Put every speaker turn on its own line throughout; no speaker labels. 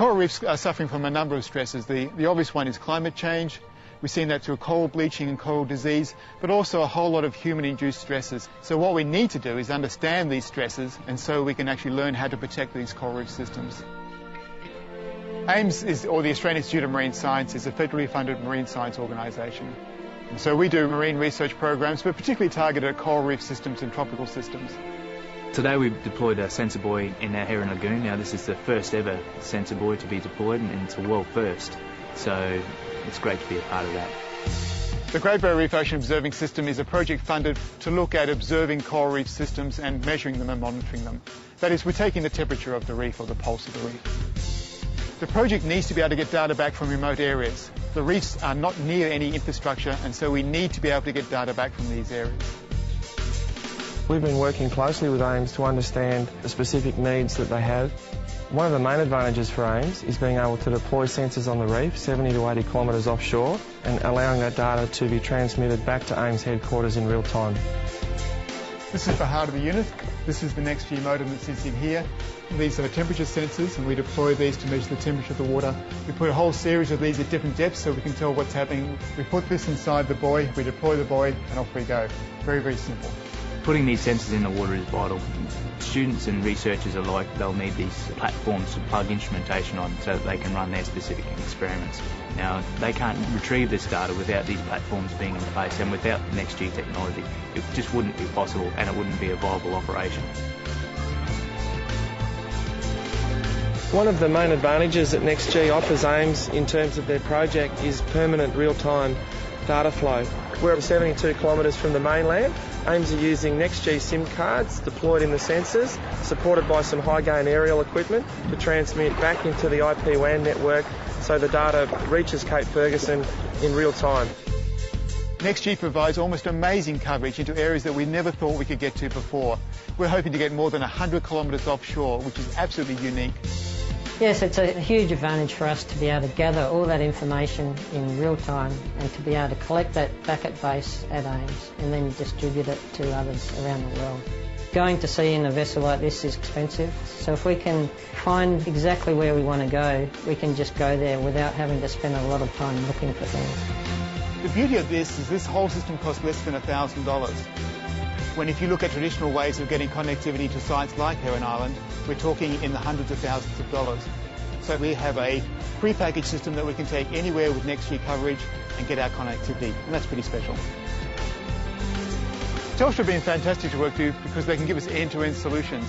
coral reefs are suffering from a number of stresses. The obvious one is climate change. We've seen that through coral bleaching and coral disease, but also a whole lot of human-induced stresses. So what we need to do is understand these stresses, and so we can actually learn how to protect these coral reef systems. AIMS, or the Australian Institute of Marine Science, is a federally funded marine science organisation. So we do marine research programs, but particularly targeted at coral reef systems and tropical systems.
Today we've deployed a sensor buoy in our Heron Lagoon. Now this is the first ever sensor buoy to be deployed, and it's a world first. So it's great to be a part of that.
The Great Barrier Reef Ocean Observing System is a project funded to look at observing coral reef systems and measuring them and monitoring them. That is, we're taking the temperature of the reef or the pulse of the reef. The project needs to be able to get data back from remote areas. The reefs are not near any infrastructure, and so we need to be able to get data back from these areas.
We've been working closely with AIMS to understand the specific needs that they have. One of the main advantages for AIMS is being able to deploy sensors on the reef 70 to 80 kilometres offshore and allowing that data to be transmitted back to AIMS headquarters in real time.
This is the heart of the unit. This is the NextG modem that sits in here. These are the temperature sensors, and we deploy these to measure the temperature of the water. We put a whole series of these at different depths so we can tell what's happening. We put this inside the buoy, we deploy the buoy, and off we go. Very, very simple.
Putting these sensors in the water is vital. Students and researchers alike, they'll need these platforms to plug instrumentation on so that they can run their specific experiments. Now, they can't retrieve this data without these platforms being in place, and without NextG technology, it just wouldn't be possible, and it wouldn't be a viable operation.
One of the main advantages that NextG offers AIMS in terms of their project is permanent real-time data flow. We're 72 kilometres from the mainland. AIMS are using NextG SIM cards deployed in the sensors, supported by some high-gain aerial equipment to transmit back into the IP WAN network so the data reaches Cape Ferguson in real time.
NextG provides almost amazing coverage into areas that we never thought we could get to before. We're hoping to get more than 100 kilometres offshore, which is absolutely unique.
Yes, it's a huge advantage for us to be able to gather all that information in real time and to be able to collect that back at base at AIMS and then distribute it to others around the world. Going to sea in a vessel like this is expensive, so if we can find exactly where we want to go, we can just go there without having to spend a lot of time looking for things.
The beauty of this is this whole system costs less than $1,000. When if you look at traditional ways of getting connectivity to sites like Heron Island, we're talking in the hundreds of thousands of dollars. So we have a pre-packaged system that we can take anywhere with NextG coverage and get our connectivity, and that's pretty special. Telstra have been fantastic to work with because they can give us end-to-end solutions.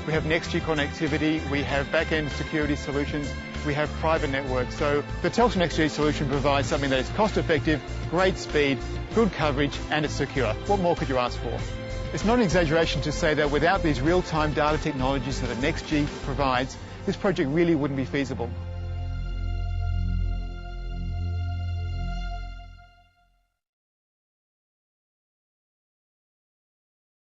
We have NextG connectivity, we have back-end security solutions, we have private networks. So the Telstra NextG solution provides something that is cost-effective, great speed, good coverage, and it's secure. What more could you ask for? It's not an exaggeration to say that without these real-time data technologies that NextG provides, this project really wouldn't be feasible.